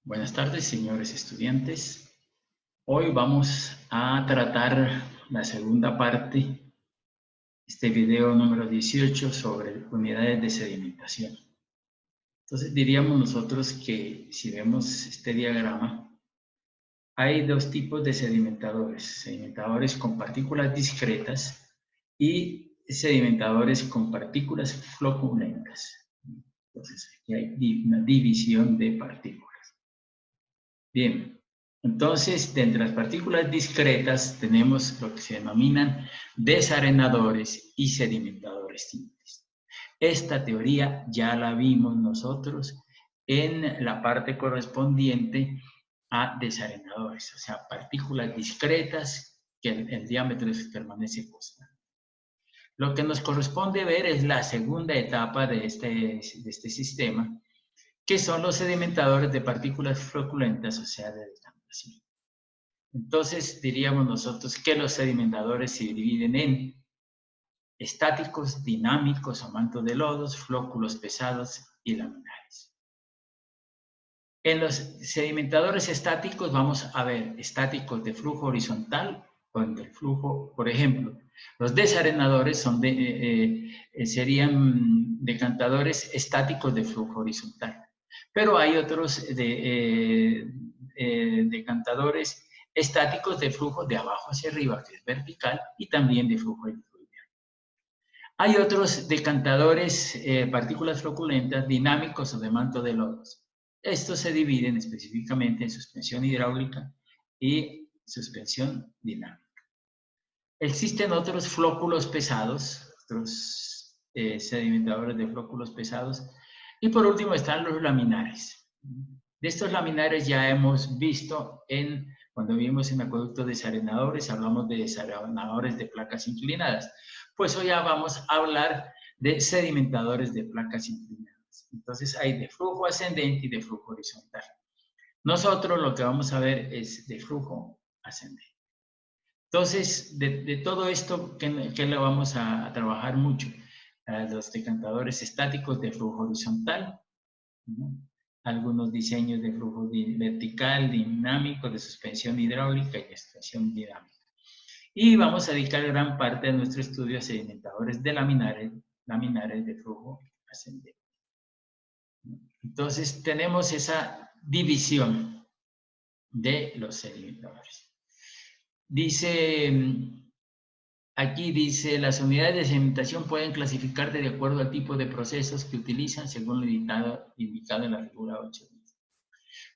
Buenas tardes, señores estudiantes. Hoy vamos a tratar la segunda parte, este video número 18 sobre unidades de sedimentación. Entonces diríamos nosotros que si vemos este diagrama, hay dos tipos de sedimentadores con partículas discretas y sedimentadores con partículas floculentas. Entonces aquí hay una división de partículas. Bien, entonces, de entre las partículas discretas tenemos lo que se denominan desarenadores y sedimentadores simples. Esta teoría ya la vimos nosotros en la parte correspondiente a desarenadores, o sea, partículas discretas que el diámetro permanece constante. Lo que nos corresponde ver es la segunda etapa de este sistema, que son los sedimentadores de partículas floculentas, o sea, de decantación. Entonces, diríamos nosotros que los sedimentadores se dividen en estáticos, dinámicos o mantos de lodos, flóculos pesados y laminares. En los sedimentadores estáticos vamos a ver estáticos de flujo horizontal o del flujo, por ejemplo, los desarenadores serían decantadores estáticos de flujo horizontal. Pero hay otros decantadores estáticos de flujo de abajo hacia arriba, que es vertical, y también de flujo helicoidal. Hay otros decantadores, partículas floculentas, dinámicos o de manto de lodos. Estos se dividen específicamente en suspensión hidráulica y suspensión dinámica. Existen otros flóculos pesados, otros sedimentadores de flóculos pesados. Y por último están los laminares. De estos laminares ya hemos visto cuando vimos en acueducto desarenadores, hablamos de desarenadores de placas inclinadas. Pues hoy ya vamos a hablar de sedimentadores de placas inclinadas. Entonces hay de flujo ascendente y de flujo horizontal. Nosotros lo que vamos a ver es de flujo ascendente. Entonces, de todo esto, ¿qué le vamos a trabajar mucho? Los decantadores estáticos de flujo horizontal, ¿no? Algunos diseños de flujo vertical, dinámico, de suspensión hidráulica y de suspensión dinámica. Y vamos a dedicar gran parte de nuestro estudio a sedimentadores de laminares de flujo ascendente. Entonces, tenemos esa división de los sedimentadores. Aquí dice, las unidades de sedimentación pueden clasificarse de acuerdo al tipo de procesos que utilizan según lo indicado en la figura 8.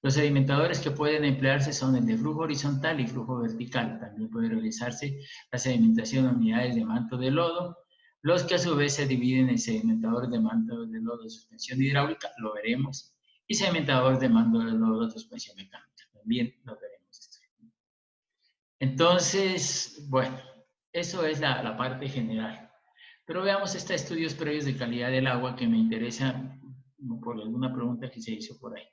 Los sedimentadores que pueden emplearse son el de flujo horizontal y flujo vertical. También puede realizarse la sedimentación en unidades de manto de lodo, los que a su vez se dividen en sedimentadores de manto de lodo de suspensión hidráulica, lo veremos, y sedimentadores de manto de lodo de suspensión mecánica, también lo veremos. Entonces, bueno, eso es la parte general. Pero veamos estos estudios previos de calidad del agua que me interesa por alguna pregunta que se hizo por ahí.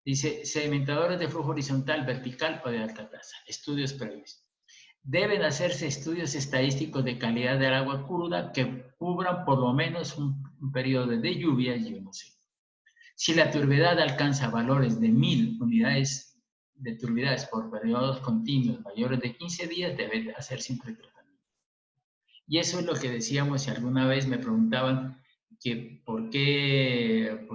Dice, sedimentadores de flujo horizontal, vertical o de alta tasa. Estudios previos. Deben hacerse estudios estadísticos de calidad del agua cruda que cubran por lo menos un periodo de lluvia y uno seco. Si la turbidez alcanza valores de 1000 unidades de turbidez por periodos continuos mayores de 15 días, debe hacerse un pretratamiento. Y eso es lo que decíamos, si alguna vez me preguntaban que por qué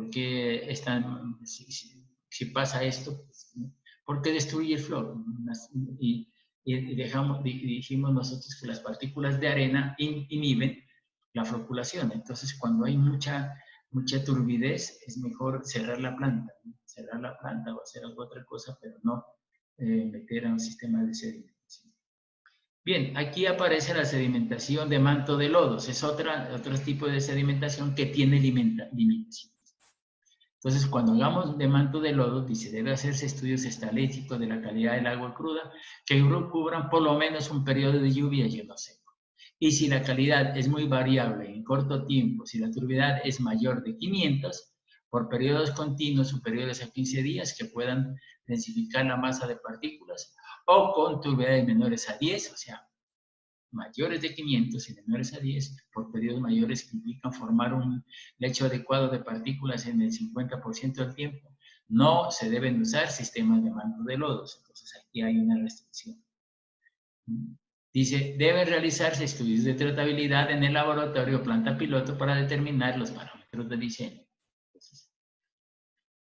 si pasa esto, ¿por qué destruye el flor? Y dijimos nosotros que las partículas de arena inhiben la floculación. Entonces, cuando hay mucha turbidez, es mejor cerrar la planta o hacer alguna otra cosa, pero no meter a un sistema de sedimentación. Bien, aquí aparece la sedimentación de manto de lodos. Es otro tipo de sedimentación que tiene limitaciones. Entonces, cuando hablamos de manto de lodo, dice, debe hacerse estudios estadísticos de la calidad del agua cruda que cubran por lo menos un periodo de lluvia y hielo seco. Y si la calidad es muy variable en corto tiempo, si la turbidez es mayor de 500, por periodos continuos superiores a 15 días que puedan densificar la masa de partículas, o con turbidez menores a 10, o sea, mayores de 500 y menores a 10, por periodos mayores que implican formar un lecho adecuado de partículas en el 50% del tiempo, No se deben usar sistemas de manto de lodos. Entonces aquí hay una restricción. Dice, deben realizarse estudios de tratabilidad en el laboratorio planta piloto para determinar los parámetros de diseño. Entonces,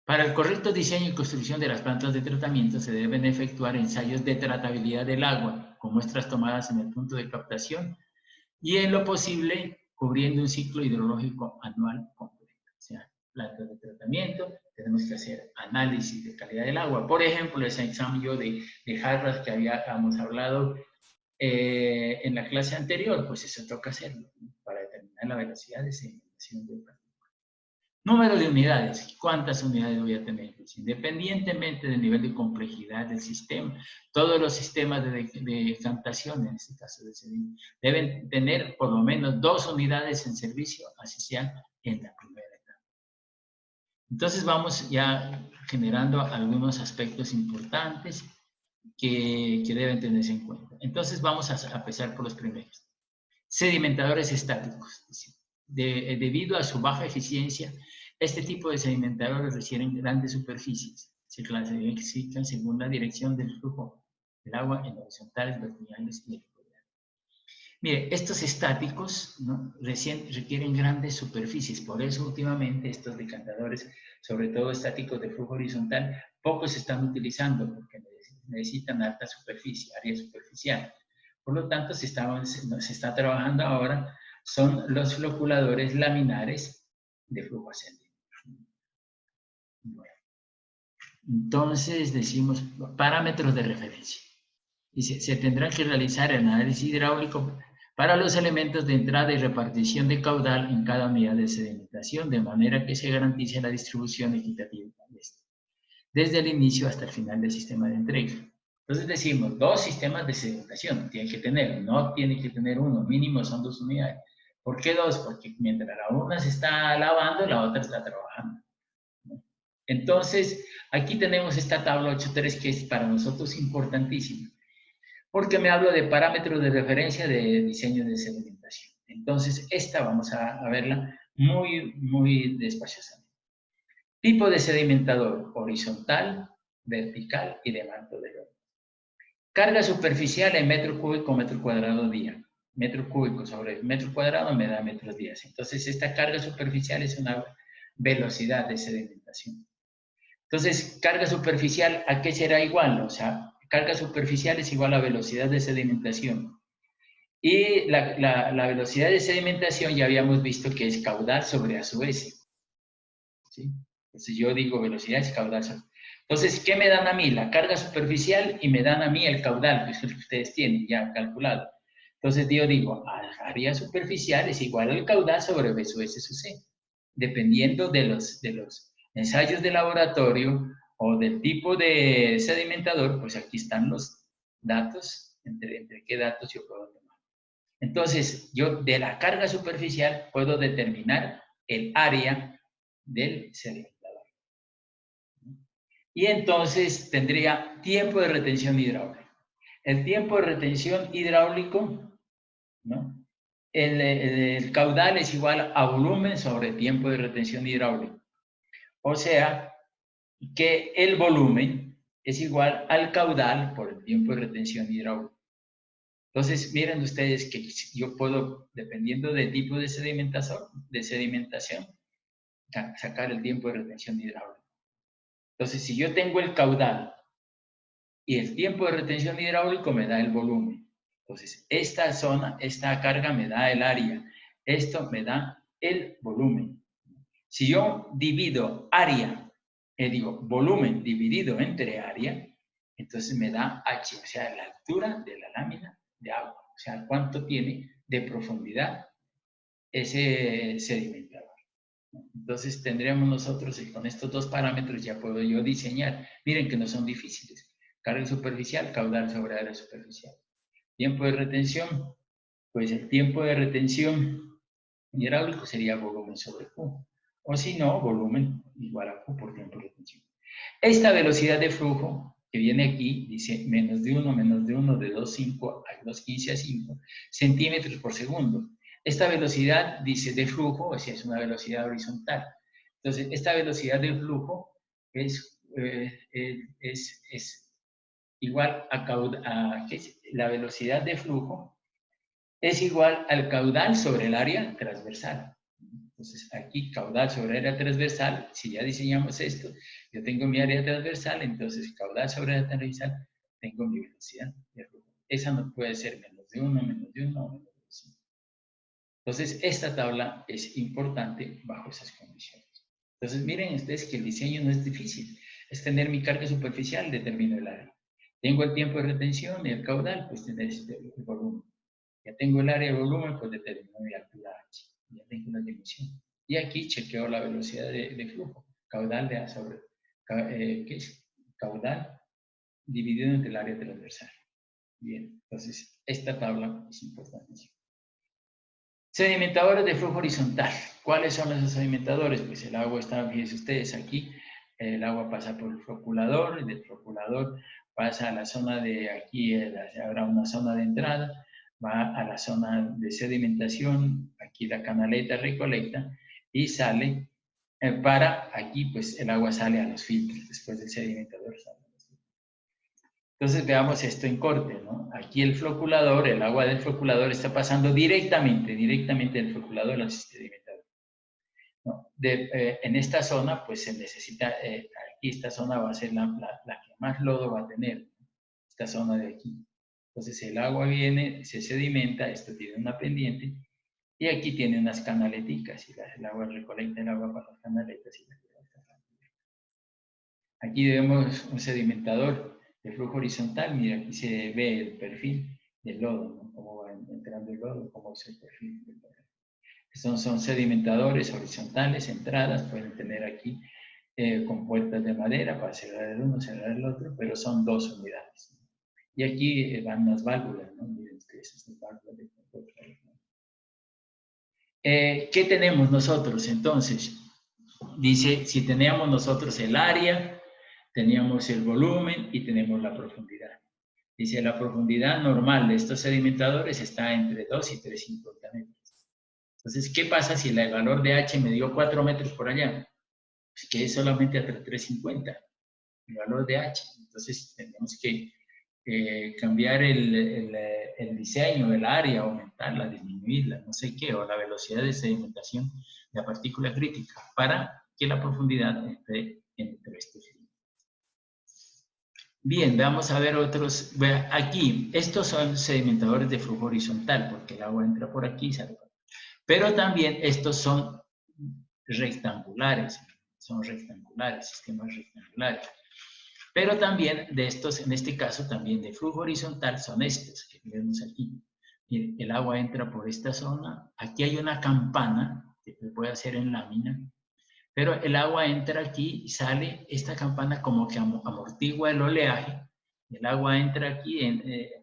para el correcto diseño y construcción de las plantas de tratamiento se deben efectuar ensayos de tratabilidad del agua con muestras tomadas en el punto de captación y en lo posible cubriendo un ciclo hidrológico anual completo. O sea, plantas de tratamiento, tenemos que hacer análisis de calidad del agua. Por ejemplo, ese examen de jarras que habíamos hablado en la clase anterior, pues eso toca hacerlo, ¿no? Para determinar la velocidad de sedimentación del partícula. Número de unidades. ¿Cuántas unidades voy a tener? Pues independientemente del nivel de complejidad del sistema, todos los sistemas de captación, en este caso de sedimento, deben tener por lo menos 2 unidades en servicio, así sea en la primera etapa. Entonces vamos ya generando algunos aspectos importantes que deben tenerse en cuenta. Entonces vamos a empezar por los primeros. Sedimentadores estáticos. Debido a su baja eficiencia, este tipo de sedimentadores requieren grandes superficies. Se clasifican según la dirección del flujo del agua en horizontales, verticales y helicoidales. Mire, estos estáticos, ¿no?, requieren grandes superficies. Por eso últimamente estos decantadores, sobre todo estáticos de flujo horizontal, pocos se están utilizando porque necesitan alta superficie, área superficial. Por lo tanto, se está trabajando ahora son los floculadores laminares de flujo ascendente. Bueno, entonces decimos parámetros de referencia. Dice, se tendrá que realizar el análisis hidráulico para los elementos de entrada y repartición de caudal en cada unidad de sedimentación, de manera que se garantice la distribución equitativa desde el inicio hasta el final del sistema de entrega. Entonces decimos, 2 sistemas de sedimentación tienen que tener, no tiene que tener uno, mínimo son 2 unidades. ¿Por qué 2? Porque mientras la una se está lavando, la otra está trabajando, ¿no? Entonces, aquí tenemos esta tabla 8.3 que es para nosotros importantísima, porque me hablo de parámetros de referencia de diseño de sedimentación. Entonces, esta vamos a verla muy despaciosamente. Tipo de sedimentador, horizontal, vertical y de manto de lodo. Carga superficial en metro cúbico, metro cuadrado día. Metro cúbico sobre metro cuadrado me da metros días. Entonces, esta carga superficial es una velocidad de sedimentación. Entonces, carga superficial, ¿a qué será igual? O sea, carga superficial es igual a velocidad de sedimentación. Y la velocidad de sedimentación ya habíamos visto que es caudal sobre a su S. ¿Sí? Entonces yo digo velocidad es caudal sobre. Entonces, ¿qué me dan a mí? La carga superficial y me dan a mí el caudal, que es el que ustedes tienen ya calculado. Entonces yo digo, área superficial es igual al caudal sobre B sub S sub C. Dependiendo de los ensayos de laboratorio o del tipo de sedimentador, pues aquí están los datos, entre qué datos yo puedo tomar. Entonces, yo de la carga superficial puedo determinar el área del sedimentador. Y entonces tendría tiempo de retención hidráulico. El tiempo de retención hidráulico, ¿no?, el caudal es igual a volumen sobre tiempo de retención hidráulico. O sea, que el volumen es igual al caudal por el tiempo de retención hidráulica. Entonces, miren ustedes que yo puedo, dependiendo del tipo de sedimentación, sacar el tiempo de retención hidráulica. Entonces, si yo tengo el caudal y el tiempo de retención hidráulico me da el volumen. Entonces, esta carga me da el área. Esto me da el volumen. Si yo divido área, volumen dividido entre área, entonces me da H, o sea, la altura de la lámina de agua. O sea, cuánto tiene de profundidad ese sedimentador. Entonces tendríamos nosotros, con estos 2 parámetros ya puedo yo diseñar. Miren que no son difíciles. Carga superficial, caudal sobre área superficial. Tiempo de retención, pues el tiempo de retención hidráulico sería volumen sobre Q. O si no, volumen igual a Q por tiempo de retención. Esta velocidad de flujo que viene aquí, dice menos de 1, de 2,5 a 2,15 a 5 centímetros por segundo. Esta velocidad, dice, de flujo, o sea, es una velocidad horizontal. Entonces, esta velocidad de flujo es igual a la velocidad de flujo es igual al caudal sobre el área transversal. Entonces, aquí caudal sobre área transversal, si ya diseñamos esto, yo tengo mi área transversal, entonces caudal sobre área transversal, tengo mi velocidad de flujo. Esa no puede ser menos de 1, menos de 1 o menos de 5. Entonces, esta tabla es importante bajo esas condiciones. Entonces, miren ustedes que el diseño no es difícil. Es tener mi carga superficial, determino el área. Tengo el tiempo de retención y el caudal, pues tener el volumen. Ya tengo el área de volumen, pues determino mi altura H. Ya tengo una dimensión. Y aquí chequeo la velocidad de flujo. Caudal de A sobre... ¿qué es? Caudal dividido entre el área transversal. Bien, entonces esta tabla es importantísima. Sedimentadores de flujo horizontal. ¿Cuáles son esos sedimentadores? Pues el agua está, fíjense ustedes aquí, el agua pasa por el floculador, del floculador pasa a la zona de aquí, habrá una zona de entrada, va a la zona de sedimentación, aquí la canaleta recolecta y sale para aquí, pues el agua sale a los filtros, después del sedimentador sale a los filtros. Entonces veamos esto en corte, ¿no? Aquí el floculador, el agua del floculador está pasando directamente del floculador al sedimentador. ¿No? En esta zona, pues se necesita, aquí esta zona va a ser la que más lodo va a tener, ¿no? Esta zona de aquí. Entonces el agua viene, se sedimenta, esto tiene una pendiente, y aquí tiene unas canaleticas, y el agua recolecta el agua para las canaletas y las aquí vemos un sedimentador de flujo horizontal, mira, aquí se ve el perfil del lodo, ¿no? Cómo va entrando el lodo, cómo es el perfil del lodo. Son sedimentadores horizontales, entradas, pueden tener aquí con puertas de madera para cerrar el uno, cerrar el otro, pero son dos unidades. Y aquí van las válvulas, ¿no? Miren ustedes, estas válvulas de control. ¿Qué tenemos nosotros entonces? Dice, si teníamos nosotros el área, teníamos el volumen y tenemos la profundidad. Dice, la profundidad normal de estos sedimentadores está entre 2 y 350 metros. Entonces, ¿qué pasa si el valor de H me dio 4 metros por allá? Pues que es solamente hasta 350, el valor de H. Entonces, tenemos que cambiar el diseño del área, aumentarla, disminuirla, no sé qué, o la velocidad de sedimentación de la partícula crítica para que la profundidad esté entre estos límites. Bien, vamos a ver otros. Aquí, estos son sedimentadores de flujo horizontal, porque el agua entra por aquí y sale por aquí. Pero también estos son rectangulares, sistemas rectangulares. Pero también de estos, en este caso también de flujo horizontal, son estos que vemos aquí. Miren, el agua entra por esta zona. Aquí hay una campana que se puede hacer en lámina. Pero el agua entra aquí y sale, esta campana como que amortigua el oleaje. El agua entra aquí,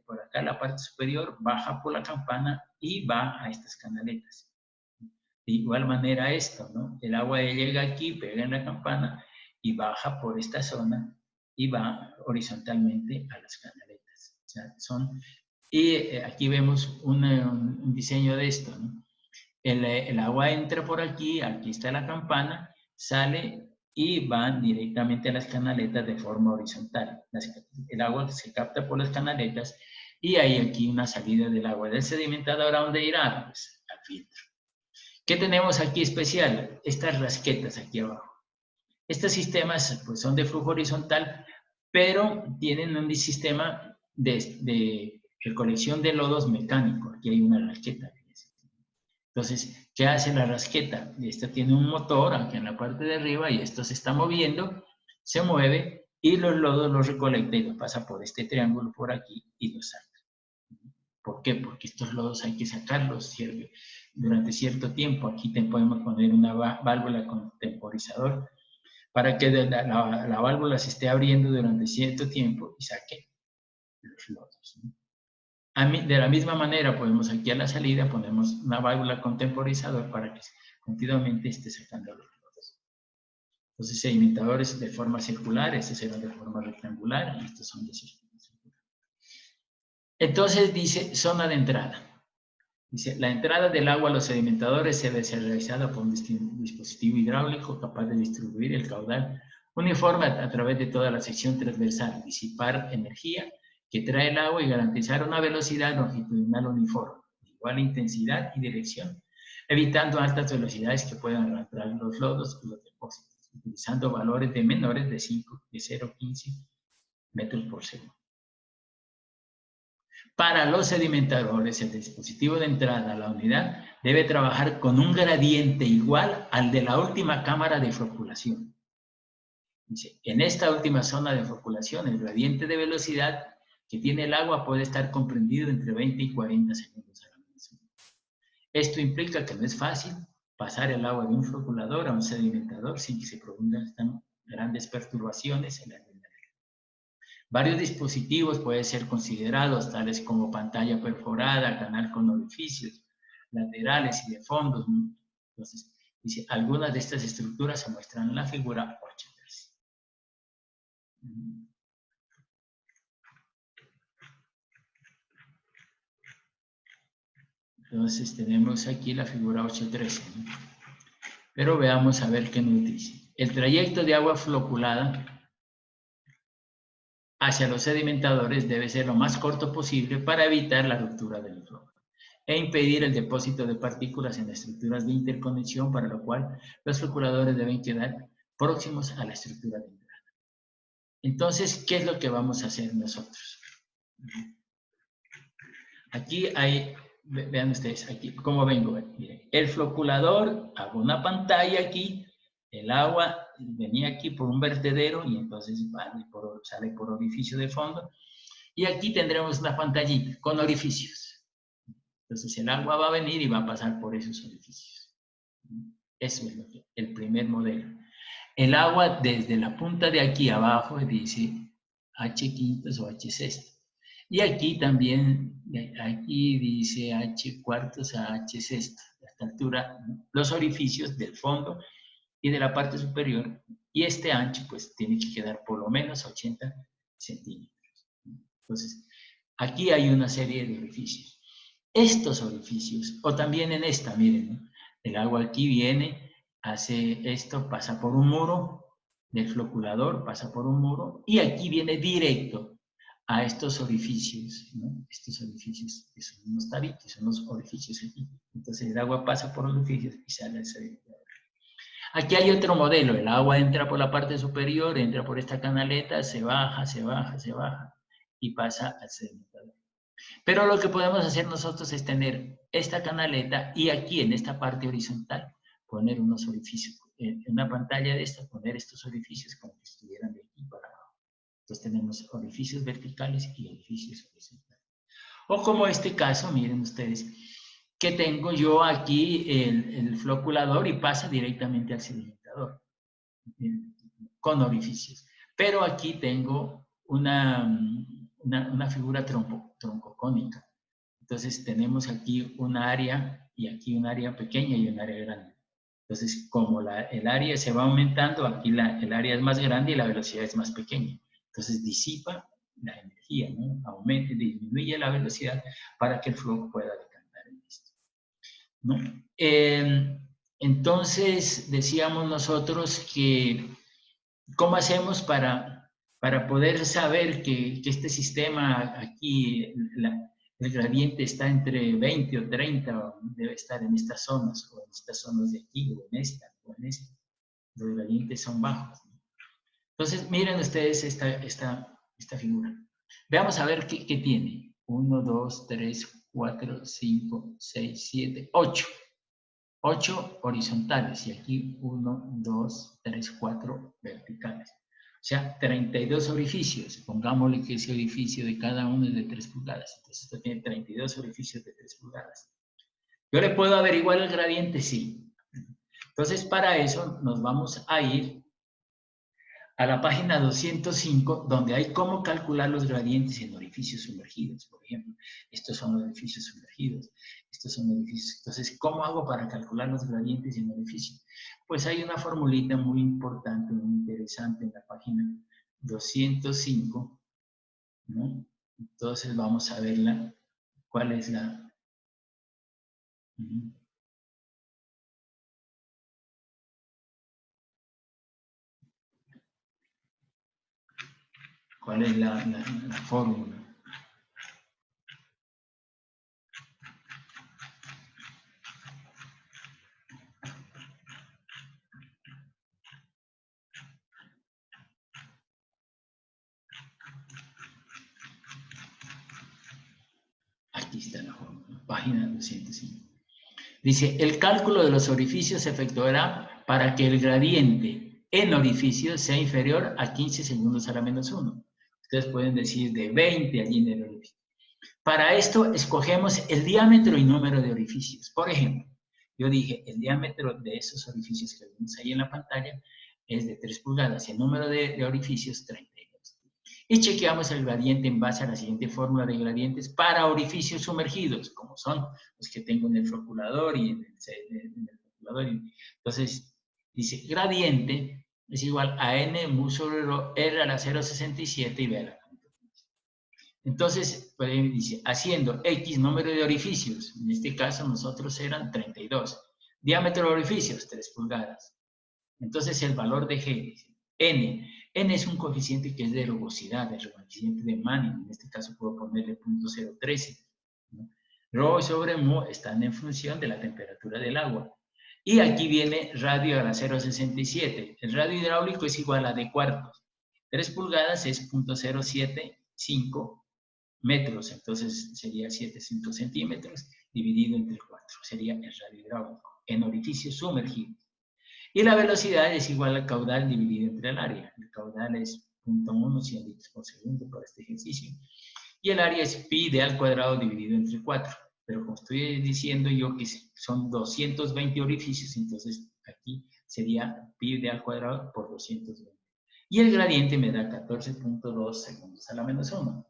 por acá en la parte superior, baja por la campana y va a estas canaletas. De igual manera esto, ¿no? El agua llega aquí, pega en la campana y baja por esta zona y va horizontalmente a las canaletas. O sea, y aquí vemos un diseño de esto, ¿no? El agua entra por aquí está la campana, sale y va directamente a las canaletas de forma horizontal. El agua se capta por las canaletas y hay aquí una salida del agua del sedimentador. ¿A dónde irá? Pues al filtro. ¿Qué tenemos aquí especial? Estas rasquetas aquí abajo. Estos sistemas pues, son de flujo horizontal, pero tienen un sistema de recolección de lodos mecánico. Aquí hay una rasqueta. Entonces, ¿qué hace la rasqueta? Esta tiene un motor aquí en la parte de arriba y esto se está moviendo, se mueve y los lodos los recolecta y los pasa por este triángulo por aquí y los saca. ¿Por qué? Porque estos lodos hay que sacarlos durante cierto tiempo. Aquí podemos poner una válvula con temporizador para que la válvula se esté abriendo durante cierto tiempo y saque los lodos, ¿no? De la misma manera, podemos aquí a la salida, ponemos una válvula con temporizador para que continuamente esté sacando los lodos. Entonces, sedimentadores de forma circular, estos eran de forma rectangular y estos son de forma circular. Entonces dice zona de entrada. Dice, la entrada del agua a los sedimentadores debe ser realizada por un dispositivo hidráulico capaz de distribuir el caudal Uniforme a través de toda la sección transversal. Disipar energía que trae el agua y garantizar una velocidad longitudinal uniforme, de igual intensidad y dirección, evitando altas velocidades que puedan arrastrar los lodos y los depósitos, utilizando valores de menores de 0,15 metros por segundo. Para los sedimentadores, el dispositivo de entrada a la unidad debe trabajar con un gradiente igual al de la última cámara de floculación. Dice, en esta última zona de floculación, el gradiente de velocidad que tiene el agua puede estar comprendido entre 20 y 40 segundos a la misma. Esto implica que no es fácil pasar el agua de un floculador a un sedimentador sin que se produzcan grandes perturbaciones en la dinámica. Varios dispositivos pueden ser considerados, tales como pantalla perforada, canal con orificios laterales y de fondos. Entonces, dice, algunas de estas estructuras se muestran en la figura 8.3. Entonces tenemos aquí la figura 8.13. Pero veamos a ver qué nos dice. El trayecto de agua floculada hacia los sedimentadores debe ser lo más corto posible para evitar la ruptura del floco e impedir el depósito de partículas en estructuras de interconexión, para lo cual los floculadores deben quedar próximos a la estructura de entrada. Entonces, ¿qué es lo que vamos a hacer nosotros? Aquí hay, vean ustedes, aquí cómo vengo. Miren, el floculador, hago una pantalla aquí, el agua venía aquí por un vertedero y entonces sale por orificio de fondo. Y aquí tendremos una pantallita con orificios. Entonces el agua va a venir y va a pasar por esos orificios. Eso es el primer modelo. El agua desde la punta de aquí abajo dice H quintos o H sextos. Y aquí también, aquí dice H cuartos a H sextos. A esta altura, los orificios del fondo y de la parte superior. Y este ancho, pues, tiene que quedar por lo menos 80 centímetros. Entonces, aquí hay una serie de orificios. Estos orificios, o también en esta, miren, ¿no? El agua aquí viene, hace esto, pasa por un muro del floculador, pasa por un muro, y aquí viene directo a estos orificios, ¿no? Estos orificios que son unos tabiques, son los orificios aquí. Entonces el agua pasa por los orificios y sale al sedimentador. Aquí hay otro modelo, el agua entra por la parte superior, entra por esta canaleta, se baja, se baja, se baja, y pasa al sedimentador. Pero lo que podemos hacer nosotros es tener esta canaleta y aquí en esta parte horizontal poner unos orificios. En una pantalla de esta poner estos orificios como que estuvieran de aquí para abajo. Entonces tenemos orificios verticales y orificios horizontales. O como este caso, miren ustedes, que tengo yo aquí el floculador y pasa directamente al sedimentador con orificios. Pero aquí tengo una figura troncocónica. Entonces tenemos aquí un área y aquí un área pequeña y un área grande. Entonces, como el área se va aumentando, aquí el área es más grande y la velocidad es más pequeña. Entonces disipa la energía, ¿no? Aumenta, disminuye la velocidad para que el flujo pueda decantar en esto, ¿no? Entonces, decíamos nosotros que, ¿cómo hacemos para poder saber que este sistema aquí, el gradiente está entre 20 o 30, debe estar en estas zonas, o en estas zonas de aquí, o en esta, o en esta? Los gradientes son bajos, ¿no? Entonces, miren ustedes esta figura. Veamos a ver qué tiene. 1, 2, 3, 4, 5, 6, 7, 8. 8 horizontales y aquí 1, 2, 3, 4 verticales. O sea, 32 orificios. Pongámosle que ese orificio de cada uno es de 3 pulgadas. Entonces, esto tiene 32 orificios de 3 pulgadas. ¿Yo le puedo averiguar el gradiente? Sí. Entonces, para eso nos vamos a ir a la página 205, donde hay cómo calcular los gradientes en orificios sumergidos. Por ejemplo, estos son los orificios sumergidos, estos son orificios. Entonces, ¿cómo hago para calcular los gradientes en orificios? Pues hay una formulita muy importante, muy interesante en la página 205, ¿no? Entonces, vamos a verla. ¿Cuál es la? ¿Cuál es la fórmula? Aquí está la fórmula, página 205. Dice, el cálculo de los orificios se efectuará para que el gradiente en orificios sea inferior a 15 segundos a la menos 1. Ustedes pueden decir de 20 allí en el orificio. Para esto escogemos el diámetro y número de orificios. Por ejemplo, yo dije, el diámetro de esos orificios que vemos ahí en la pantalla es de 3 pulgadas y el número de orificios 32. Y chequeamos el gradiente en base a la siguiente fórmula de gradientes para orificios sumergidos, como son los que tengo en el floculador y en el floculador. Entonces, dice, gradiente es igual a n mu sobre r a la 0,67 y b a la. Entonces, pues, dice, haciendo X número de orificios, en este caso nosotros eran 32. Diámetro de orificios, 3 pulgadas. Entonces, el valor de G, dice, N. N es un coeficiente que es de rugosidad, el coeficiente de Manning. En este caso puedo ponerle 0.013. ¿no? Rho sobre mu están en función de la temperatura del agua. Y aquí viene radio a la 0.67. El radio hidráulico es igual a D cuartos. 3 pulgadas es 0.075 metros, entonces sería 700 centímetros dividido entre 4, sería el radio hidráulico, en orificios sumergidos. Y la velocidad es igual al caudal dividido entre el área. El caudal es 0.1 100 litros por segundo para este ejercicio. Y el área es pi d al cuadrado dividido entre 4. Pero como estoy diciendo yo que son 220 orificios, entonces aquí sería pi d al cuadrado por 220. Y el gradiente me da 14.2 segundos a la menos 1.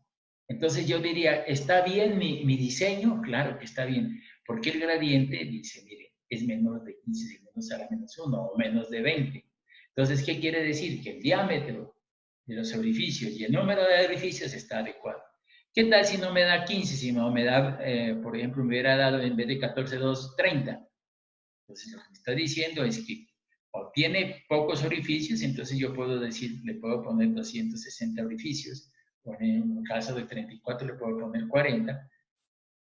Entonces yo diría, ¿está bien mi diseño? Claro que está bien, porque el gradiente dice, mire, es menor de 15 segundos a la menos 1 o menos de 20. Entonces, ¿qué quiere decir? Que el diámetro de los orificios y el número de orificios está adecuado. ¿Qué tal si no me da 15, si no me da, por ejemplo, me hubiera dado en vez de 14,2, 30? Entonces, lo que me está diciendo es que o tiene pocos orificios, entonces yo puedo decir, le puedo poner 260 orificios, o en un caso de 34 le puedo poner 40,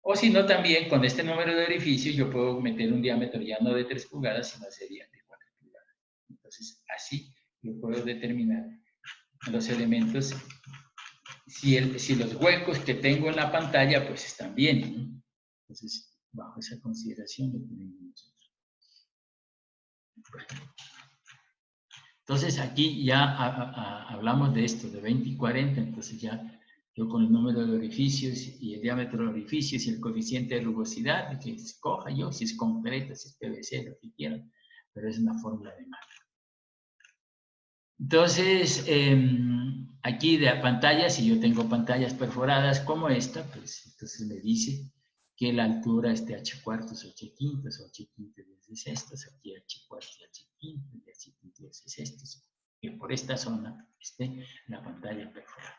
o si no también con este número de orificios yo puedo meter un diámetro ya no de 3 pulgadas, sino sería de 4 pulgadas. Entonces, así yo puedo determinar los elementos, si los huecos que tengo en la pantalla pues están bien, ¿no? Entonces, bajo esa consideración lo tenemos nosotros. Entonces aquí ya hablamos de esto, de 20 y 40, entonces ya yo con el número de orificios y el diámetro de orificios y el coeficiente de rugosidad, que escoja yo, si es concreto, si es PVC, lo que quieran, pero es una fórmula de marca. Entonces, aquí de pantalla, si yo tengo pantallas perforadas como esta, pues entonces me dice que la altura es de h cuartos, h quintos, o h quintos y h sextos, aquí h cuartos y h quintos, y h quintos y h sextos, que por esta zona esté la pantalla perforada.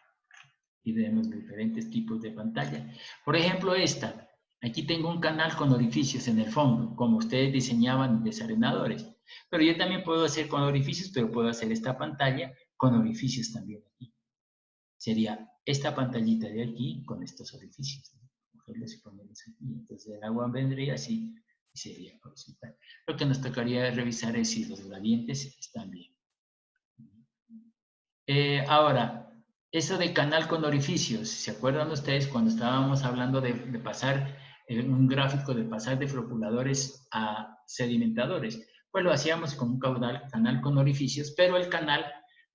Y tenemos diferentes tipos de pantalla. Por ejemplo, esta. Aquí tengo un canal con orificios en el fondo, como ustedes diseñaban desarenadores. Pero yo también puedo hacer con orificios, pero puedo hacer esta pantalla con orificios también aquí. Sería esta pantallita de aquí con estos orificios. Cogerlos y ponerlos aquí. Entonces el agua vendría así y sería horizontal. Lo que nos tocaría revisar es si los gradientes están bien. Ahora, eso de canal con orificios, ¿se acuerdan ustedes cuando estábamos hablando de pasar un gráfico de pasar de floculadores a sedimentadores? Pues lo hacíamos con un canal con orificios, pero el canal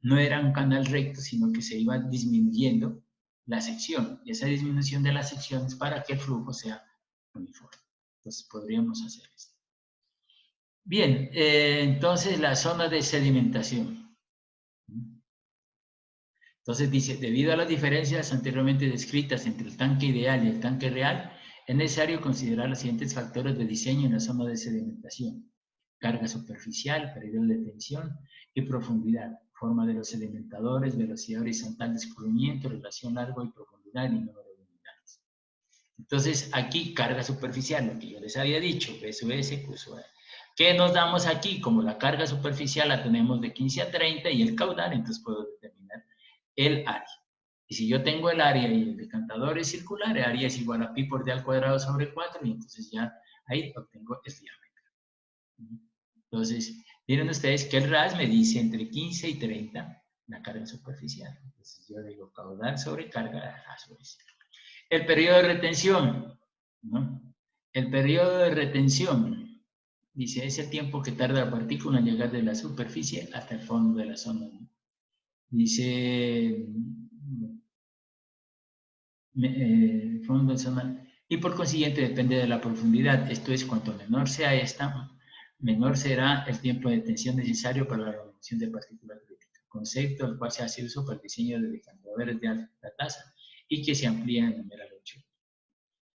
no era un canal recto, sino que se iba disminuyendo la sección. Y esa disminución de la sección es para que el flujo sea uniforme. Entonces podríamos hacer esto. Bien, entonces la zona de sedimentación. Entonces dice, debido a las diferencias anteriormente descritas entre el tanque ideal y el tanque real, es necesario considerar los siguientes factores de diseño en la zona de sedimentación: carga superficial, periodo de tensión y profundidad, forma de los sedimentadores, velocidad horizontal de escurrimiento, relación largo y profundidad y número de unidades. Entonces aquí carga superficial, lo que yo les había dicho, PSUS, QSUS. ¿Qué nos damos aquí? Como la carga superficial la tenemos de 15 a 30 y el caudal, entonces puedo determinar el área. si yo tengo el área y el decantador es circular, el área es igual a pi por d al cuadrado sobre 4, y entonces ya ahí obtengo el diámetro. Entonces, miren ustedes que el RAS me dice entre 15 y 30 la carga superficial. Entonces yo digo caudal sobre carga A sobre C. El periodo de retención, ¿no? El periodo de retención, dice, es el tiempo que tarda la partícula en llegar de la superficie hasta el fondo de la zona. Dice, fondo de zona, y por consiguiente depende de la profundidad. Esto es, cuanto menor sea esta, menor será el tiempo de detención necesario para la remoción de partículas críticas, concepto al cual se hace uso para el diseño de decantadores de alta tasa y que se amplía en numeral 8.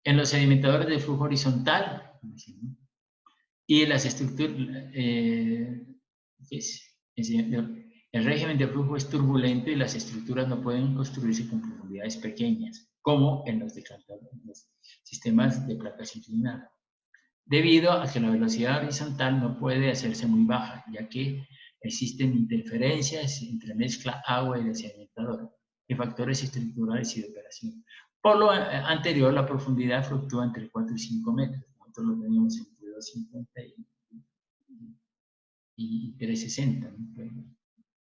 En los sedimentadores de flujo horizontal y en las estructuras, el régimen de flujo es turbulento y las estructuras no pueden construirse con profundidades pequeñas, como en los sistemas de placas inclinadas, debido a que la velocidad horizontal no puede hacerse muy baja, ya que existen interferencias entre mezcla agua y el sedimentador, y factores estructurales y de operación. Por lo anterior, la profundidad fluctúa entre 4 y 5 metros. Nosotros lo teníamos entre 250 y 360. ¿No?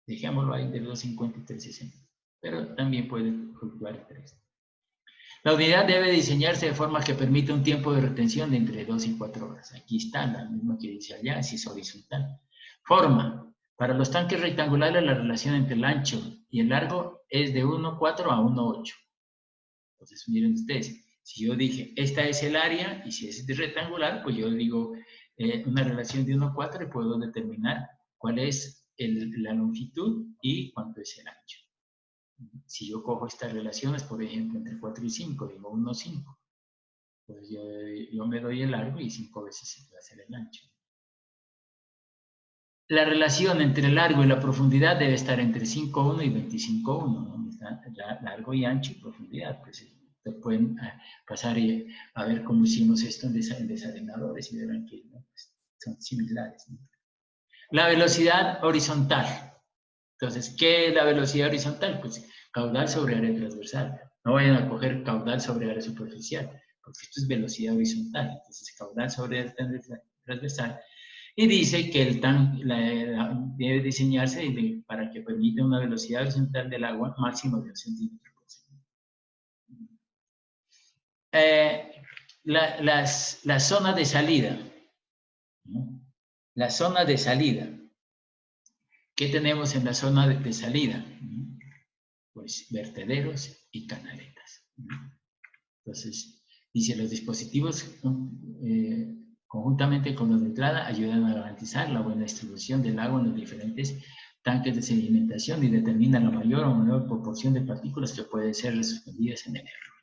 Dejémoslo ahí de 250 y 360. Pero también puede fluctuar entre esto. La unidad debe diseñarse de forma que permita un tiempo de retención de entre 2 y 4 horas. Aquí está la misma que dice allá, si es horizontal. Forma. Para los tanques rectangulares, la relación entre el ancho y el largo es de 1,4 a 1,8. Entonces, miren ustedes, si yo dije, esta es el área, y si es rectangular, pues yo digo una relación de 1,4 y puedo determinar cuál es la longitud y cuánto es el ancho. Si yo cojo estas relaciones, por ejemplo, entre 4 y 5, digo 1,5, pues yo me doy el largo y 5 veces va a ser el ancho. La relación entre el largo y la profundidad debe estar entre 5,1 y 25,1, ¿no? Está largo y ancho y profundidad. Pues pueden pasar a ver cómo hicimos esto en desarenadores y verán que, ¿no? Pues son similares, ¿no? La velocidad horizontal. Entonces, ¿qué es la velocidad horizontal? Pues caudal sobre área transversal. No vayan a coger caudal sobre área superficial, porque esto es velocidad horizontal. Entonces, caudal sobre área transversal. Y dice que el tanque debe diseñarse para que permita una velocidad horizontal del agua máximo de 1 centímetro por segundo. La zona de salida, ¿no? La zona de salida. ¿Qué tenemos en la zona de salida? Pues vertederos y canaletas. Entonces, dice, los dispositivos conjuntamente con los de entrada ayudan a garantizar la buena distribución del agua en los diferentes tanques de sedimentación y determinan la mayor o menor proporción de partículas que pueden ser suspendidas en el agua.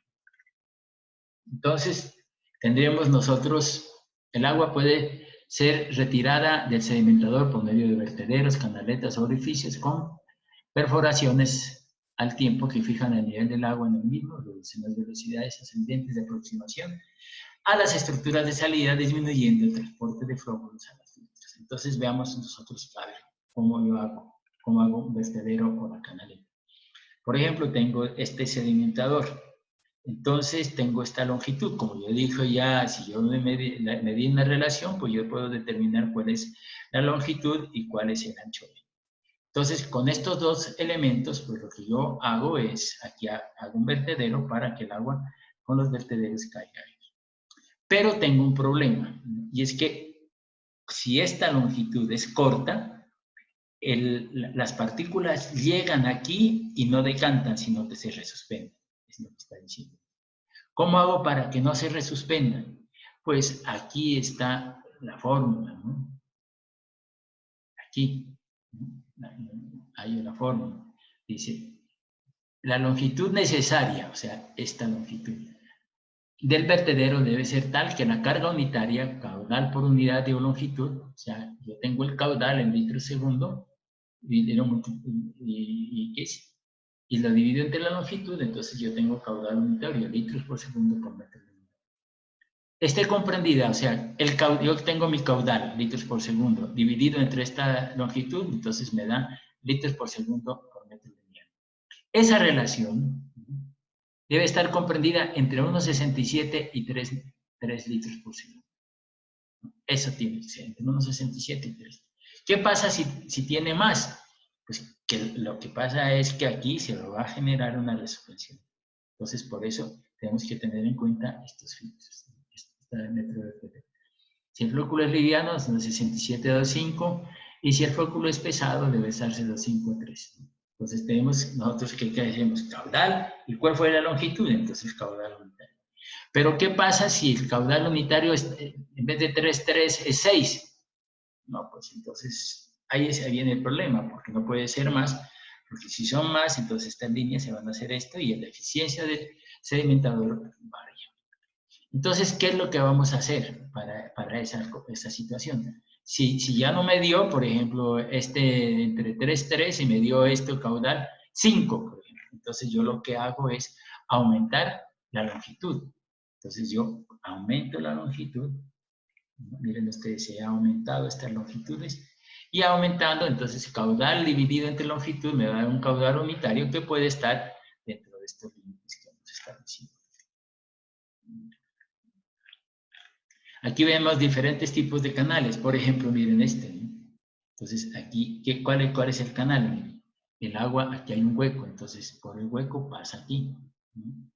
Entonces, tendríamos nosotros, el agua puede ser retirada del sedimentador por medio de vertederos, canaletas o orificios con perforaciones al tiempo que fijan el nivel del agua en el mismo, reducen las velocidades ascendentes de aproximación a las estructuras de salida, disminuyendo el transporte de flóculos a las filtras. Entonces veamos nosotros, a ver, cómo hago un vertedero o la canaleta. Por ejemplo, tengo este sedimentador. Entonces tengo esta longitud. Como yo dije ya, si yo medí una relación, pues yo puedo determinar cuál es la longitud y cuál es el ancho. Entonces, con estos dos elementos, pues lo que yo hago es, aquí hago un vertedero para que el agua con los vertederos caiga ahí. Pero tengo un problema, y es que si esta longitud es corta, las partículas llegan aquí y no decantan, sino que se resuspenden. Es lo que está diciendo. ¿Cómo hago para que no se resuspendan? Pues aquí está la fórmula, ¿no? Aquí, ¿no? Hay una fórmula. Dice, la longitud necesaria, o sea, esta longitud del vertedero debe ser tal que la carga unitaria, caudal por unidad de longitud, o sea, yo tengo el caudal en litros segundo, y lo divido entre la longitud, entonces yo tengo caudal unitario, litros por segundo por metro de unidad. Esté comprendida, o sea, yo tengo mi caudal, litros por segundo, dividido entre esta longitud, entonces me da litros por segundo por metro de unidad. Esa relación debe estar comprendida entre 1,67 y 3 litros por segundo. Eso tiene que ser, entre 1,67 y 3. ¿Qué pasa si tiene más? Pues que lo que pasa es que aquí se va a generar una resuspensión. Entonces, por eso tenemos que tener en cuenta estos filtros. Si el flóculo es liviano, es 1,67,2,5, y si el flóculo es pesado, debe estarse 2,5,3. Entonces, tenemos nosotros que hacemos caudal, ¿y cuál fue la longitud? Entonces, caudal unitario. Pero, ¿qué pasa si el caudal unitario en vez de 3,3 es 6? No, pues entonces ahí viene el problema, porque no puede ser más, porque si son más, entonces estas líneas se van a hacer esto y la eficiencia del sedimentador varía. Entonces, ¿qué es lo que vamos a hacer para esa situación? Si ya no me dio, por ejemplo, entre 3,3 y me dio este caudal 5, por ejemplo. Entonces, yo lo que hago es aumentar la longitud. Entonces, yo aumento la longitud. Miren ustedes, se ha aumentado estas longitudes. Y aumentando, entonces, caudal dividido entre longitud me da un caudal unitario que puede estar dentro de estos límites que hemos establecido. Aquí vemos diferentes tipos de canales. Por ejemplo, miren este, ¿no? Entonces, aquí, ¿cuál es el canal? El agua, aquí hay un hueco, entonces por el hueco pasa aquí, ¿no?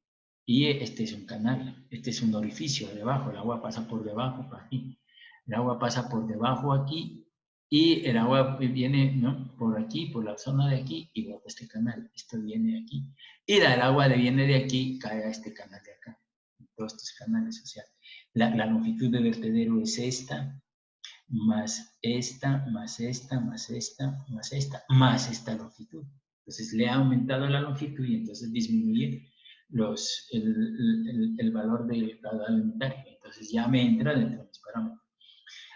Y este es un canal, este es un orificio debajo, el agua pasa por debajo, por aquí. El agua pasa por debajo aquí, y el agua viene, ¿no?, por aquí, por la zona de aquí, y bota este canal. Esto viene aquí. Y el agua viene de aquí, cae a este canal de acá. Todos estos canales, o sea, la longitud del vertedero es esta, más esta, más esta, más esta, más esta, más esta longitud. Entonces le ha aumentado la longitud y entonces disminuye el valor del caudal unitario. Entonces ya me entra dentro de mis parámetros.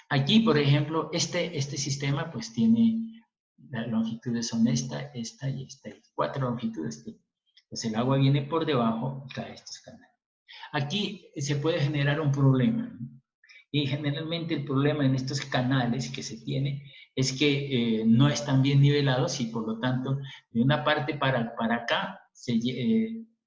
Aquí, por ejemplo, este sistema pues tiene, las longitudes son esta y esta, y 4 longitudes tiene. Entonces el agua viene por debajo y cae a estos canales. Aquí se puede generar un problema, ¿no? Y generalmente el problema en estos canales que se tiene es que no están bien nivelados y por lo tanto de una parte para acá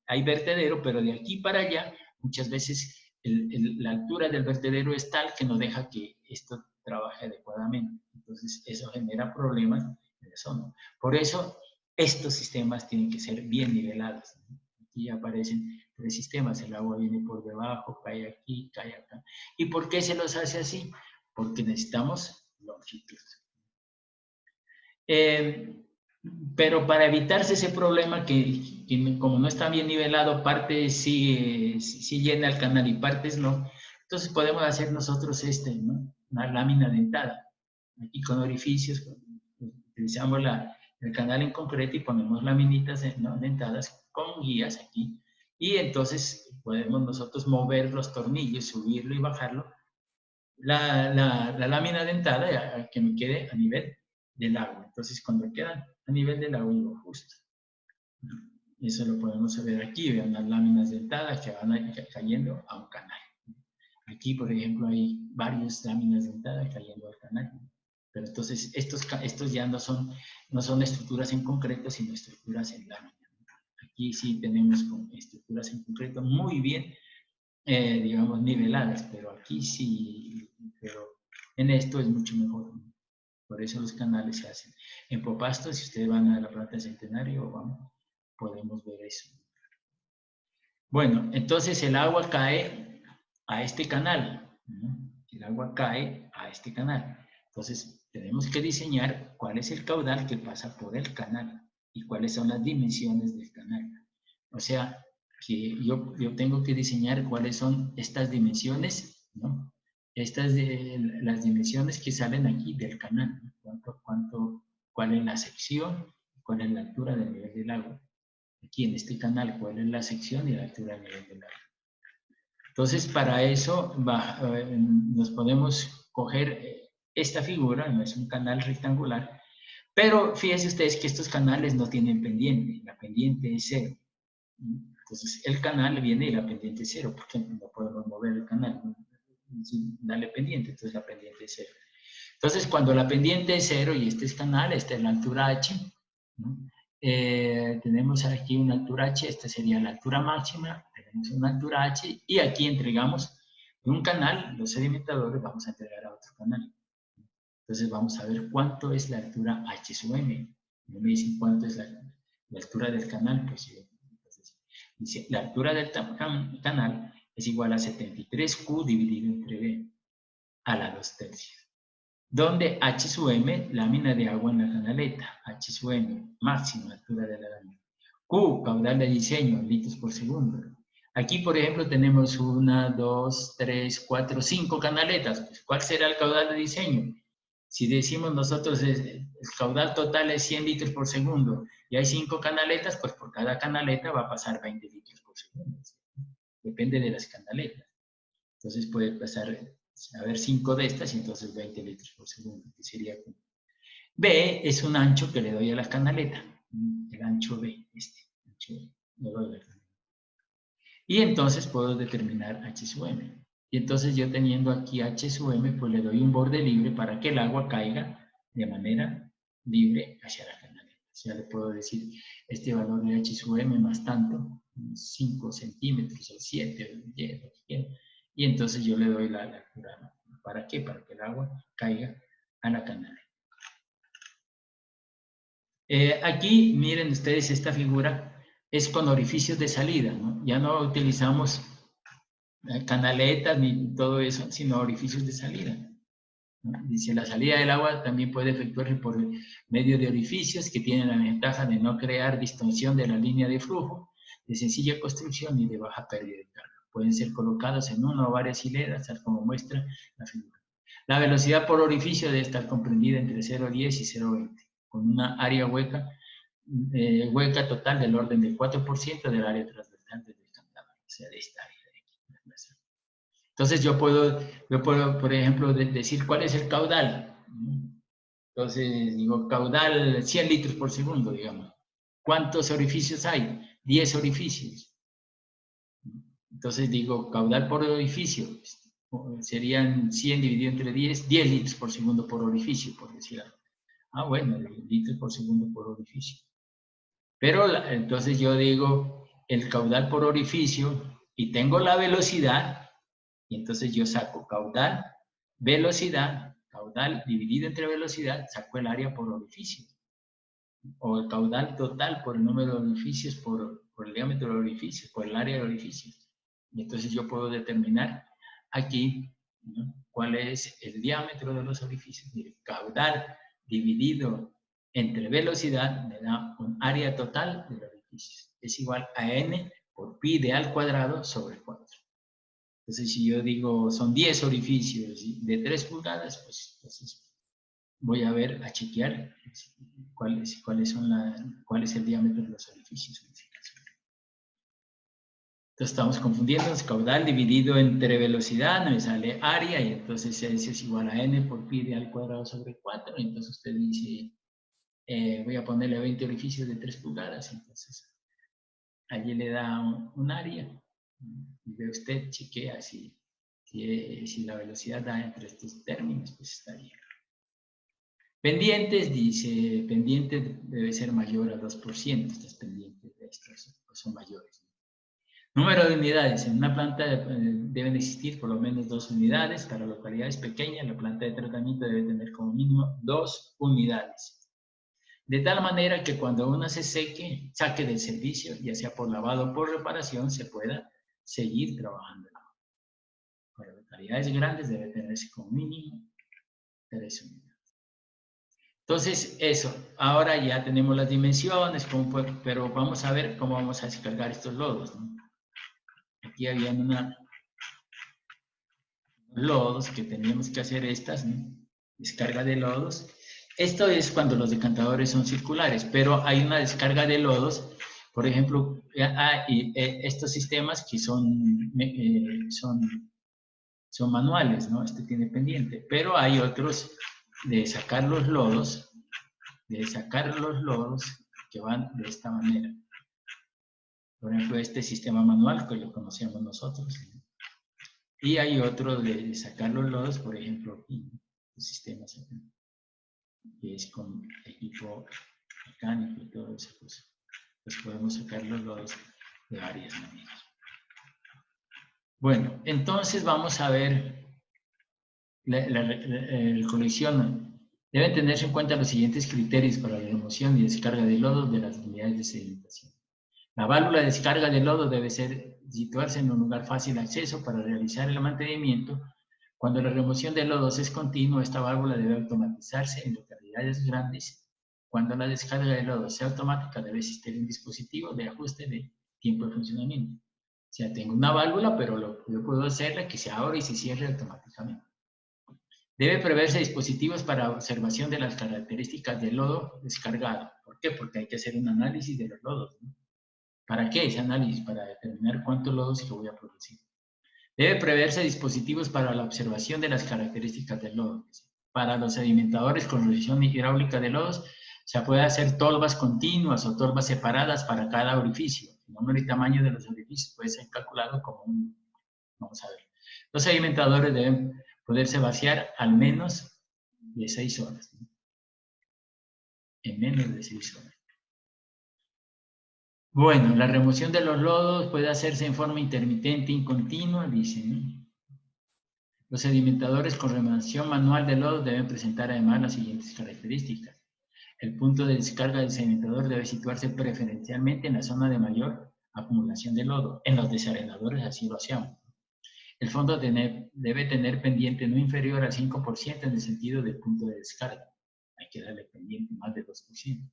hay vertedero, pero de aquí para allá muchas veces la altura del vertedero es tal que no deja que esto trabaje adecuadamente. Entonces eso genera problemas en la zona. Por eso estos sistemas tienen que ser bien nivelados, ¿no? Aquí aparecen 3 sistemas, el agua viene por debajo, cae aquí, cae acá. ¿Y por qué se los hace así? Porque necesitamos longitud. Pero para evitarse ese problema que como no está bien nivelado, partes sí llena el canal y partes no, entonces podemos hacer nosotros ¿no?, una lámina dentada. Aquí con orificios, utilizamos el canal en concreto y ponemos laminitas, ¿no?, dentadas con guías aquí. Y entonces podemos nosotros mover los tornillos, subirlo y bajarlo, la lámina dentada que me quede a nivel del agua. Entonces, cuando queda a nivel del agua, digo justo. Eso lo podemos ver aquí, vean las láminas dentadas que van cayendo a un canal. Aquí, por ejemplo, hay varias láminas dentadas cayendo al canal. Pero entonces, estos ya no son estructuras en concreto, sino estructuras en lámina. Aquí sí tenemos estructuras en concreto muy bien, digamos, niveladas, pero aquí sí, pero en esto es mucho mejor. Por eso los canales se hacen en Popasto. Si ustedes van a la planta Centenario, podemos ver eso. Bueno, entonces el agua cae a este canal, ¿no? El agua cae a este canal. Entonces tenemos que diseñar cuál es el caudal que pasa por el canal y cuáles son las dimensiones del canal. O sea, que yo tengo que diseñar cuáles son estas dimensiones, ¿no? Las dimensiones que salen aquí del canal, ¿no? Cuál es la sección, cuál es la altura del nivel del agua. Aquí en este canal, cuál es la sección y la altura del nivel del agua. Entonces, para eso nos podemos coger esta figura, no es un canal rectangular, pero fíjense ustedes que estos canales no tienen pendiente, la pendiente es 0. Entonces, el canal viene y la pendiente es 0, porque no podemos mover el canal, ¿no?, sin darle pendiente, entonces la pendiente es 0. Entonces, cuando la pendiente es 0 y este es canal, esta es la altura h, ¿no?, tenemos aquí una altura h, esta sería la altura máxima, tenemos una altura h, y aquí entregamos de un canal, los sedimentadores vamos a entregar a otro canal. Entonces vamos a ver cuánto es la altura h sub m. No me dicen cuánto es la altura del canal, pues entonces, dice, la altura del canal es igual a 73Q dividido entre B, a la 2/3. Donde H sub M, lámina de agua en la canaleta. H sub M, máxima altura de la lámina. Q, caudal de diseño, litros por segundo. Aquí, por ejemplo, tenemos 1, 2, 3, 4, 5 canaletas. Pues, ¿cuál será el caudal de diseño? Si decimos nosotros el caudal total es 100 litros por segundo y hay 5 canaletas, pues por cada canaleta va a pasar 20 litros por segundo. Depende de las canaletas. Entonces puede pasar a ver 5 de estas y entonces 20 litros por segundo, que sería B es un ancho que le doy a la canaleta, el ancho B, ancho B, le doy a la canaleta. Y entonces puedo determinar H sub M. Y entonces yo teniendo aquí H sub M, pues le doy un borde libre para que el agua caiga de manera libre hacia la canaleta. O sea, le puedo decir este valor de H sub M más tanto, 5 centímetros o 7, o 10, lo que quiera. Y entonces yo le doy la altura. ¿Para qué? Para que el agua caiga a la canaleta. Aquí, miren ustedes, esta figura es con orificios de salida, ¿no? Ya no utilizamos canaletas ni todo eso, sino orificios de salida, ¿no? Dice, la salida del agua también puede efectuarse por medio de orificios que tienen la ventaja de no crear distorsión de la línea de flujo, de sencilla construcción y de baja pérdida de carga. Pueden ser colocados en una o varias hileras, tal como muestra la figura. La velocidad por orificio debe estar comprendida entre 0,10 y 0,20, con una área hueca total del orden del 4% del área transversal del candado, o sea, de esta área de aquí. Entonces yo puedo, por ejemplo, decir cuál es el caudal. Entonces digo, caudal 100 litros por segundo, digamos. ¿Cuántos orificios hay? 10 orificios. Entonces digo, caudal por orificio, serían 100 dividido entre 10, 10 litros por segundo por orificio, por decir algo. Ah, bueno, litros por segundo por orificio. Pero entonces yo digo el caudal por orificio y tengo la velocidad, y entonces yo saco caudal, velocidad, caudal dividido entre velocidad, saco el área por orificio. O el caudal total por el número de orificios, por el diámetro del orificio, por el área del orificio. Y entonces yo puedo determinar aquí, ¿no?, cuál es el diámetro de los orificios. Mire, caudal dividido entre velocidad me da un área total del orificio. Es igual a n por pi de al cuadrado sobre 4. Entonces, si yo digo son 10 orificios de 3 pulgadas, pues entonces voy a ver, a chequear cuál es el diámetro de los orificios. Entonces estamos confundiendo, es caudal dividido entre velocidad, me sale área, y entonces eso es igual a n por pi de al cuadrado sobre 4, y entonces usted dice, voy a ponerle 20 orificios de 3 pulgadas, entonces allí le da un área, y ve usted, chequea si la velocidad da entre estos términos, pues está bien. Pendientes, dice, pendiente debe ser mayor a 2%, estas pendientes de estos son mayores. Número de unidades. En una planta deben existir por lo menos 2 unidades. Para localidades pequeñas, la planta de tratamiento debe tener como mínimo 2 unidades. De tal manera que cuando una se saque del servicio, ya sea por lavado o por reparación, se pueda seguir trabajando. Para localidades grandes debe tenerse como mínimo 3 unidades. Entonces, eso. Ahora ya tenemos las dimensiones, pero vamos a ver cómo vamos a descargar estos lodos, ¿no? Aquí había unos lodos que teníamos que hacer estas, ¿no?, descarga de lodos. Esto es cuando los decantadores son circulares, pero hay una descarga de lodos, por ejemplo, estos sistemas que son manuales, ¿no? Este tiene pendiente, pero hay otros de sacar los lodos, que van de esta manera. Por ejemplo, este sistema manual que lo conocemos nosotros, ¿no? Y hay otro de sacar los lodos, por ejemplo, aquí, los sistemas aquí, que es con equipo mecánico y todo eso, pues podemos sacar los lodos de varias maneras. Bueno, entonces vamos a ver la colección. Deben tenerse en cuenta los siguientes criterios para la remoción y descarga de lodo de las unidades de sedimentación. La válvula de descarga de lodo debe situarse en un lugar fácil de acceso para realizar el mantenimiento. Cuando la remoción de lodos es continua, esta válvula debe automatizarse en localidades grandes. Cuando la descarga de lodo sea automática, debe existir un dispositivo de ajuste de tiempo de funcionamiento. O sea, tengo una válvula, pero yo puedo hacerla que se abra y se cierre automáticamente. Debe preverse dispositivos para observación de las características del lodo descargado. ¿Por qué? Porque hay que hacer un análisis de los lodos, ¿no? ¿Para qué ese análisis? Para determinar cuántos lodos yo voy a producir. Debe preverse dispositivos para la observación de las características del lodo. Para los sedimentadores con revisión hidráulica de lodos, se puede hacer tolvas continuas o tolvas separadas para cada orificio. El número y tamaño de los orificios puede ser calculado como un... Vamos a ver. Los sedimentadores deben poderse vaciar al menos de 6 horas. ¿No? En menos de 6 horas. Bueno, la remoción de los lodos puede hacerse en forma intermitente y continua, dice, ¿no? Los sedimentadores con remoción manual de lodo deben presentar además las siguientes características. El punto de descarga del sedimentador debe situarse preferencialmente en la zona de mayor acumulación de lodo. En los desarenadores así lo hacemos. El fondo debe tener pendiente no inferior al 5% en el sentido del punto de descarga. Hay que darle pendiente más del 2%.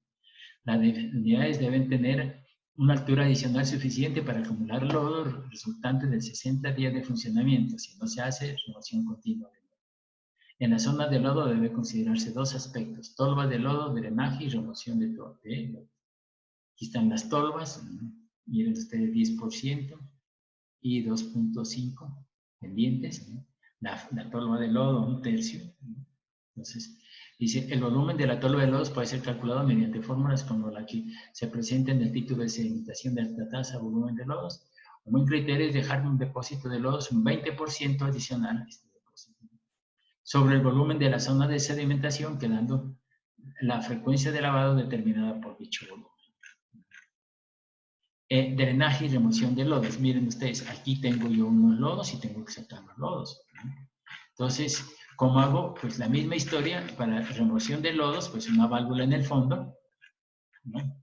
Las unidades deben tener una altura adicional suficiente para acumular lodo resultante de 60 días de funcionamiento, si no se hace remoción continua de lodo. En la zona de lodo debe considerarse dos aspectos: tolvas de lodo, drenaje y remoción de lodo. Aquí están las tolvas, miren ustedes, 10% y 2.5 pendientes, ¿no? La tolva de lodo, 1/3. ¿No? Entonces, dice, el volumen de la tolva de lodos puede ser calculado mediante fórmulas como la que se presenta en el título de sedimentación de alta tasa, volumen de lodos. Un buen criterio es dejar un depósito de lodos un 20% adicional a este depósito, sobre el volumen de la zona de sedimentación, quedando la frecuencia de lavado determinada por dicho volumen. Drenaje y remoción de lodos. Miren ustedes, aquí tengo yo unos lodos y tengo que sacar los lodos, ¿no? Entonces, ¿cómo hago? Pues la misma historia para remoción de lodos, pues una válvula en el fondo, ¿no?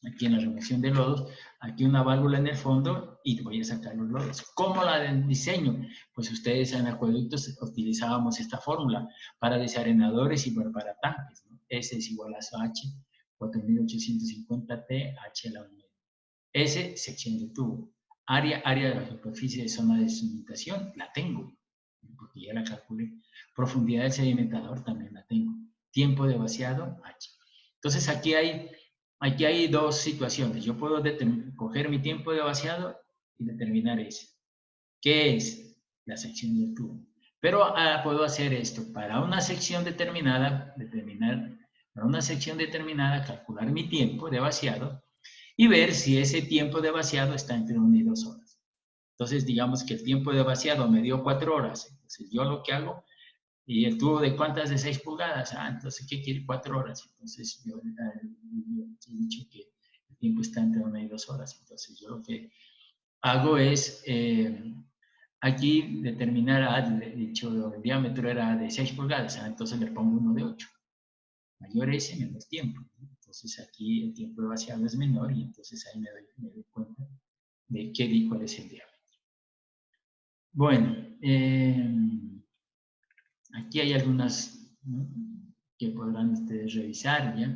Aquí en la remoción de lodos, aquí una válvula en el fondo y voy a sacar los lodos. ¿Cómo la diseño? Pues ustedes en acueductos utilizábamos esta fórmula para desarenadores y para tanques, ¿no? S es igual a H, 4850T, H a la unidad. S, sección de tubo. Área de la superficie de zona de sedimentación, la tengo, porque ya la calculé. Profundidad del sedimentador también la tengo. Tiempo de vaciado, H. Entonces aquí hay dos situaciones. Yo puedo coger mi tiempo de vaciado y determinar ese. ¿Qué es? La sección del tubo. Pero puedo hacer esto. Para una sección determinada, calcular mi tiempo de vaciado y ver si ese tiempo de vaciado está entre 1 y 2 horas. Entonces, digamos que el tiempo de vaciado me dio 4 horas. Entonces, yo lo que hago, y el tubo de cuántas, de 6 pulgadas. Entonces, ¿qué quiere? 4 horas. Entonces, yo he dicho que el tiempo está entre 1 y 2 horas. Entonces, yo lo que hago es, aquí determinar, dicho el diámetro era de 6 pulgadas. Entonces, le pongo uno de 8. Mayor S, menos tiempo. Entonces, aquí el tiempo de vaciado es menor y entonces ahí me doy cuenta de cuál es el diámetro. Bueno, aquí hay algunas, ¿no?, que podrán ustedes revisar ya.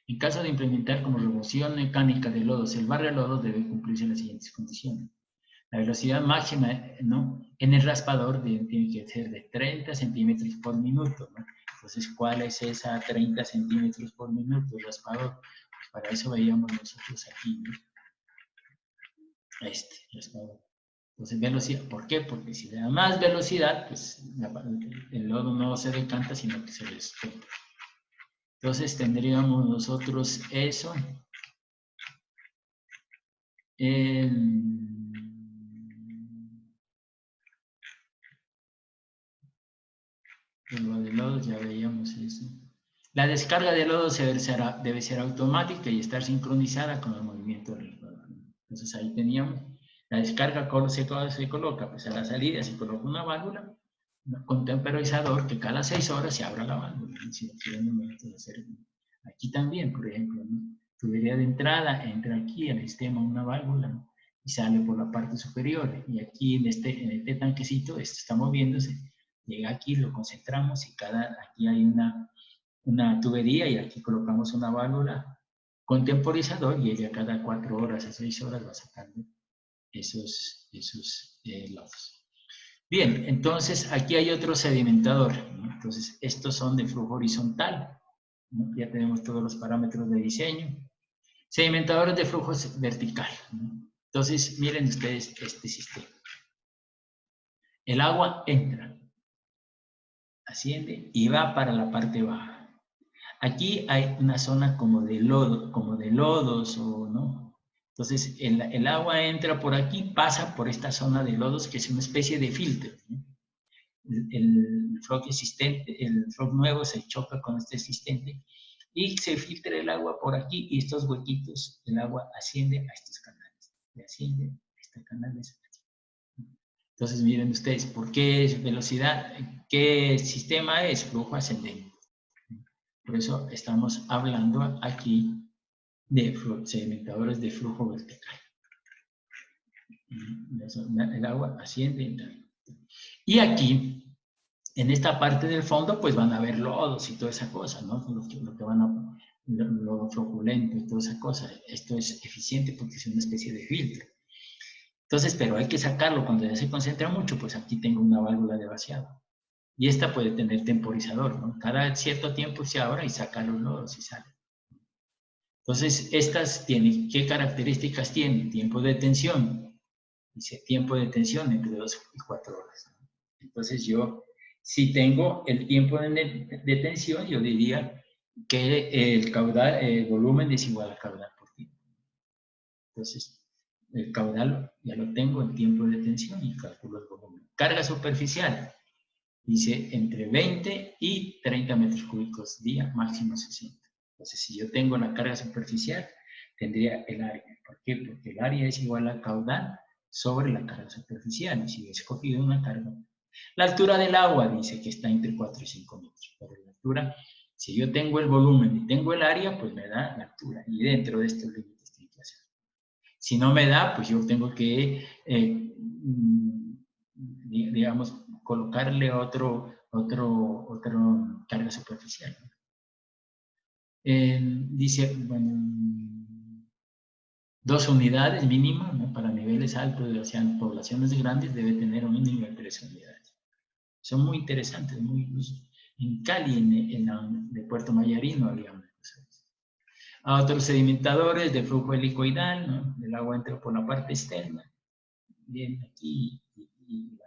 En caso de implementar como remoción mecánica de lodos el barre de lodos, debe cumplirse las siguientes condiciones. La velocidad máxima, ¿no?, en el raspador tiene que ser de 30 centímetros por minuto, ¿no? Entonces, ¿cuál es esa 30 centímetros por minuto el raspador? Pues para eso veíamos nosotros aquí, ¿no? Este raspador. Entonces, velocidad. ¿Por qué? Porque si le da más velocidad, pues el lodo no se decanta, sino que se despeja. Entonces, tendríamos nosotros eso. Lo de lodos, ya veíamos eso. La descarga de lodo debe ser automática y estar sincronizada con el movimiento del lodo. Entonces ahí teníamos, la descarga se coloca, pues a la salida se coloca una válvula con temporizador que cada 6 horas se abra la válvula. Aquí también, por ejemplo, ¿no? Tubería de entrada, entra aquí al sistema una válvula, ¿no? Y sale por la parte superior. Y aquí en este tanquecito, este está moviéndose, llega aquí, lo concentramos y aquí hay una tubería y aquí colocamos una válvula con temporizador y ella cada 4 horas a 6 horas va sacando esos lodos. Bien, entonces aquí hay otro sedimentador, ¿no? Entonces estos son de flujo horizontal, ¿no? Ya tenemos todos los parámetros de diseño. Sedimentadores de flujo vertical, ¿no? Entonces miren ustedes este sistema. El agua entra, asciende y va para la parte baja. Aquí hay una zona como de lodos, o no. Entonces el agua entra por aquí, pasa por esta zona de lodos que es una especie de filtro, ¿no? El flow existente, el flow nuevo se choca con este existente y se filtra el agua por aquí y estos huequitos, el agua asciende a estos canales, asciende a estos canales. Entonces miren ustedes, ¿por qué es velocidad? ¿Qué sistema es? Flujo ascendente. Por eso estamos hablando aquí de sedimentadores de flujo vertical. El agua asciende. Y aquí, en esta parte del fondo, pues van a haber lodos y toda esa cosa, ¿no? Lo que van a, lodo floculento y toda esa cosa. Esto es eficiente porque es una especie de filtro. Entonces, pero hay que sacarlo cuando ya se concentra mucho, pues aquí tengo una válvula de vaciado. Y esta puede tener temporizador, ¿no? Cada cierto tiempo se abre y saca los lodos y sale. Entonces, estas tienen, ¿qué características tienen? Tiempo de tensión. Dice tiempo de tensión entre 2 y 4 horas. Entonces, si tengo el tiempo de tensión, yo diría que el volumen es igual al caudal por tiempo. Entonces, el caudal ya lo tengo en tiempo de tensión y calculo el volumen. Carga superficial. Dice entre 20 y 30 metros cúbicos día, máximo 60. Entonces, si yo tengo la carga superficial, tendría el área. ¿Por qué? Porque el área es igual al caudal sobre la carga superficial. Y si he escogido una carga. La altura del agua dice que está entre 4 y 5 metros. Pero la altura, si yo tengo el volumen y tengo el área, pues me da la altura. Y dentro de estos límites tiene que hacer. Si no me da, pues yo tengo que, digamos, colocarle otro carga superficial. Dice, bueno, 2 unidades mínimo, ¿no? Para niveles altos de poblaciones grandes debe tener un mínimo de 3 unidades. Son muy interesantes, en Cali, de Puerto Mayarino, digamos. A otros sedimentadores de flujo helicoidal, ¿no? El agua entra por la parte externa. Bien, aquí y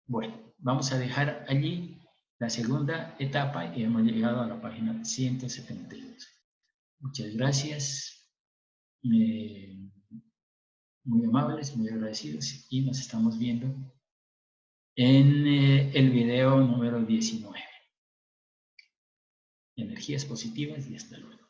bueno, vamos a dejar allí la segunda etapa y hemos llegado a la página 172. Muchas gracias, muy amables, muy agradecidos y nos estamos viendo en el video número 19. Energías positivas y hasta luego.